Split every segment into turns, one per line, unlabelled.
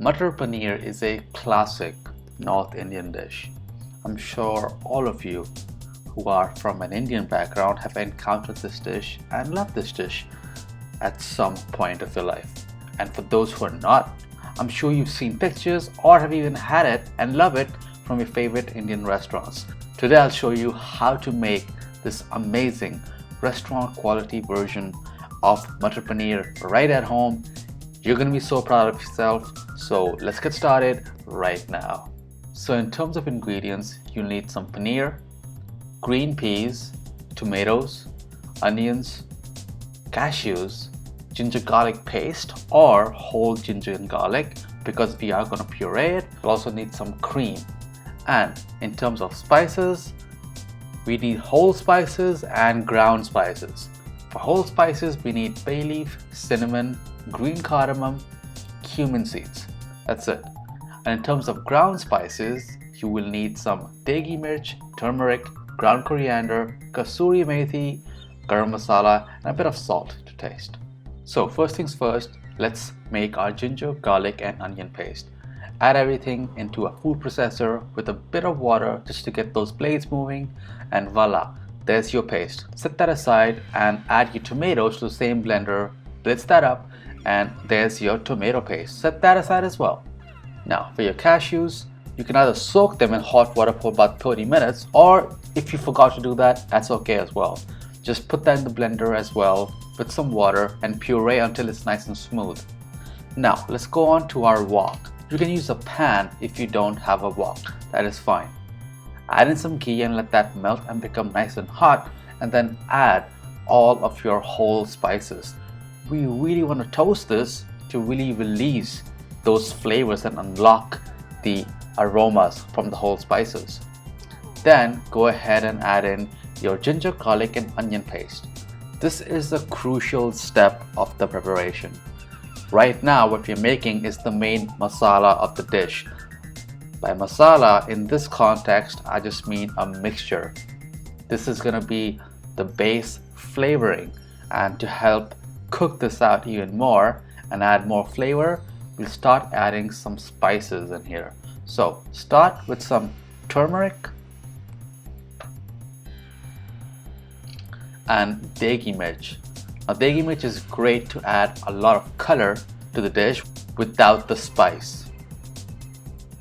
Matar Paneer is a classic North Indian dish. I'm sure all of you who are from an Indian background have encountered this dish and love this dish at some point of your life. And for those who are not, I'm sure you've seen pictures or have even had it and love it from your favorite Indian restaurants. Today I'll show you how to make this amazing restaurant quality version of Matar Paneer right at home. You're going to be so proud of yourself. So let's get started right now. So in terms of ingredients, you'll need some paneer, green peas, tomatoes, onions, cashews, ginger garlic paste or whole ginger and garlic because we are going to puree it. We'll also need some cream. And in terms of spices, we need whole spices and ground spices. For whole spices, we need bay leaf, cinnamon, green cardamom, cumin seeds. That's it. And in terms of ground spices, you will need some degi mirch, turmeric, ground coriander, kasuri methi, garam masala, and a bit of salt to taste. So first things first, let's make our ginger, garlic, and onion paste. Add everything into a food processor with a bit of water just to get those blades moving, and voila, there's your paste. Set that aside and add your tomatoes to the same blender, blitz that up, and there's your tomato paste. Set that aside as well. Now for your cashews, you can either soak them in hot water for about 30 minutes, or if you forgot to do that, that's okay as well. Just put that in the blender as well with some water and puree until it's nice and smooth. Now let's go on to our wok. You can use a pan if you don't have a wok, that is fine. Add in some ghee and let that melt and become nice and hot, and then add all of your whole spices. We really want to toast this to really release those flavors and unlock the aromas from the whole spices. Then go ahead and add in your ginger, garlic, and onion paste. This is a crucial step of the preparation. Right now what we're making is the main masala of the dish. By masala in this context, I just mean a mixture. This is going to be the base flavoring, and to help cook this out even more and add more flavor, we'll start adding some spices in here. So start with some turmeric and degi mirch. Now degi mirch is great to add a lot of color to the dish without the spice,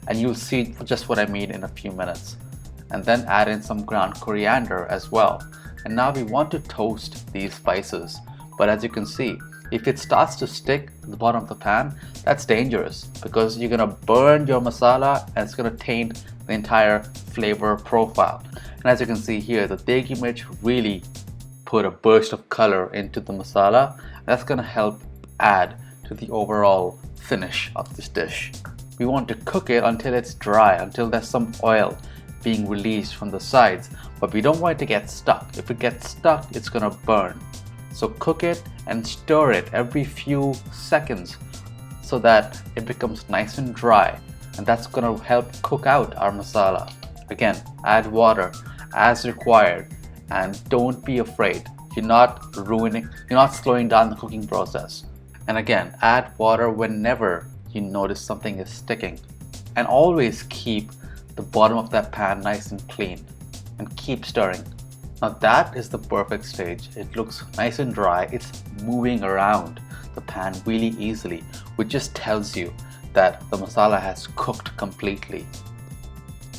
and you'll see just what I mean in a few minutes. And then add in some ground coriander as well. And now we want to toast these spices, but as you can see, if it starts to stick to the bottom of the pan, that's dangerous because you're gonna burn your masala and it's gonna taint the entire flavor profile. And as you can see here, the degi mirch really put a burst of color into the masala. That's gonna help add to the overall finish of this dish. We want to cook it until it's dry, until there's some oil being released from the sides, but we don't want it to get stuck. If it gets stuck, it's gonna burn. So cook it and stir it every few seconds so that it becomes nice and dry, and that's gonna help cook out our masala. Again, add water as required, and don't be afraid. You're not slowing down the cooking process. And again, add water whenever you notice something is sticking, and always keep the bottom of that pan nice and clean and keep stirring. Now that is the perfect stage. It looks nice and dry. It's moving around the pan really easily, which just tells you that the masala has cooked completely.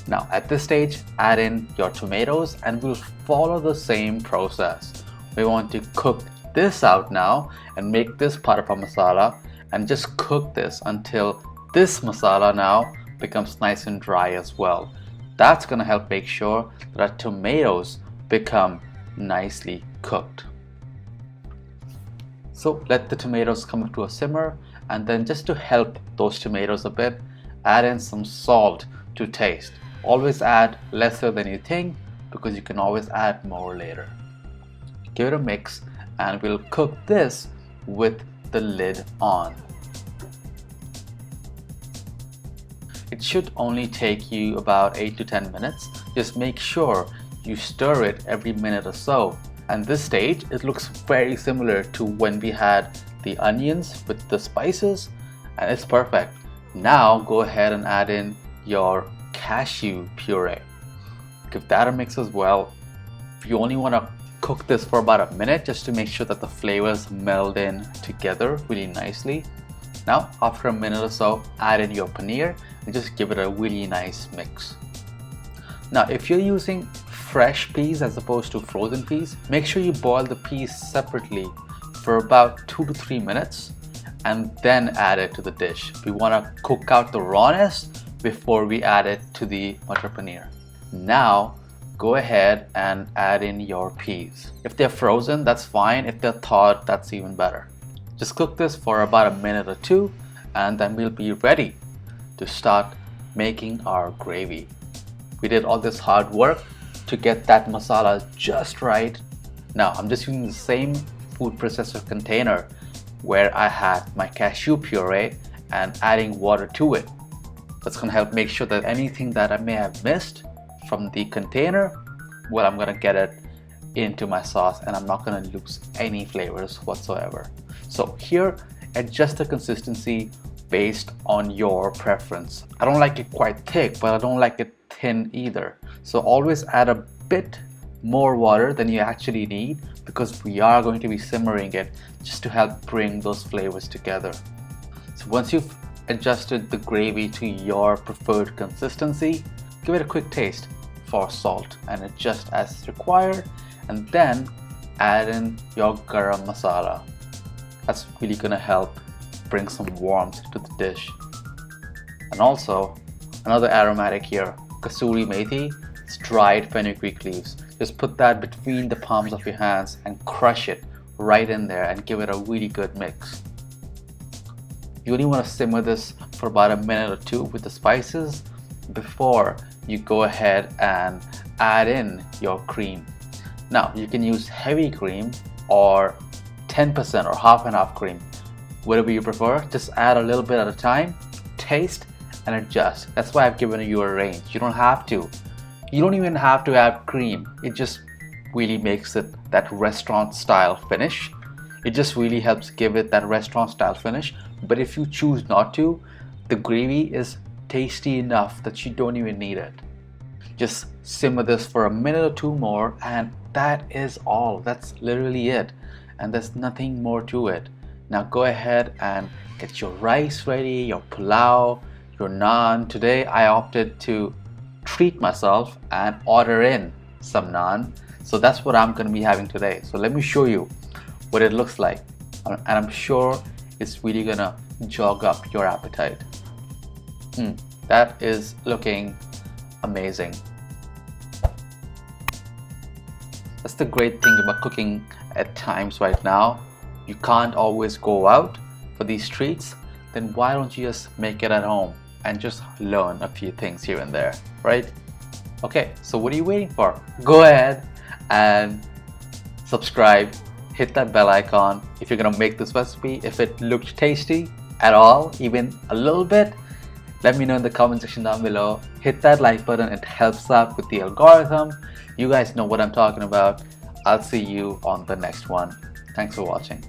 Now at this stage, add in your tomatoes and we'll follow the same process. We want to cook this out now and make this part of our masala, and just cook this until this masala now becomes nice and dry as well. That's going to help make sure that our tomatoes become nicely cooked. So let the tomatoes come up to a simmer, and then just to help those tomatoes a bit, add in some salt to taste. Always add lesser than you think because you can always add more later. Give it a mix, and we'll cook this with the lid on. It should only take you about 8 to 10 minutes. Just make sure you stir it every minute or so. And this stage, it looks very similar to when we had the onions with the spices, and it's perfect. Now go ahead and add in your cashew puree. Give that a mix as well. You only want to cook this for about a minute just to make sure that the flavors meld in together really nicely. Now after a minute or so, add in your paneer and just give it a really nice mix. Now if you're using fresh peas as opposed to frozen peas, make sure you boil the peas separately for about 2 to 3 minutes and then add it to the dish. We want to cook out the rawness before we add it to the Matar Paneer. Now go ahead and add in your peas. If they're frozen, that's fine. If they're thawed, that's even better. Just cook this for about a minute or two and then we'll be ready to start making our gravy. We did all this hard work to get that masala just right. Now I'm just using the same food processor container where I had my cashew puree and adding water to it. That's going to help make sure that anything that I may have missed from the container, well, I'm going to get it into my sauce and I'm not going to lose any flavors whatsoever. So here, adjust the consistency based on your preference. I don't like it quite thick, but I don't like it thin either. So always add a bit more water than you actually need because we are going to be simmering it just to help bring those flavors together. So once you've adjusted the gravy to your preferred consistency, give it a quick taste for salt and adjust as required, and then add in your garam masala. That's really gonna help bring some warmth to the dish. And also another aromatic here, kasuri methi. It's dried fenugreek leaves. Just put that between the palms of your hands and crush it right in there and give it a really good mix. You only want to simmer this for about a minute or two with the spices before you go ahead and add in your cream. Now you can use heavy cream or 10% or half and half cream, whatever you prefer. Just add a little bit at a time, taste and adjust. That's why I've given you a range. You don't have to. You don't even have to add cream. It just really makes it that restaurant style finish. It just really helps give it that restaurant style finish. But if you choose not to, the gravy is tasty enough that you don't even need it. Just simmer this for a minute or two more and that is all. That's literally it. And there's nothing more to it. Now go ahead and get your rice ready, your pulao, your naan. Today I opted to treat myself and order in some naan. So that's what I'm going to be having today. So let me show you what it looks like. And I'm sure it's really going to jog up your appetite. That is looking amazing. That's the great thing about cooking at times right now. You can't always go out for these treats. Then why don't you just make it at home and just learn a few things here and there, right? Okay, so what are you waiting for? Go ahead and subscribe, hit that bell icon if you're gonna make this recipe. If it looked tasty at all, even a little bit, let me know in the comment section down below. Hit that like button, it helps out with the algorithm. You guys know what I'm talking about. I'll see you on the next one. Thanks for watching.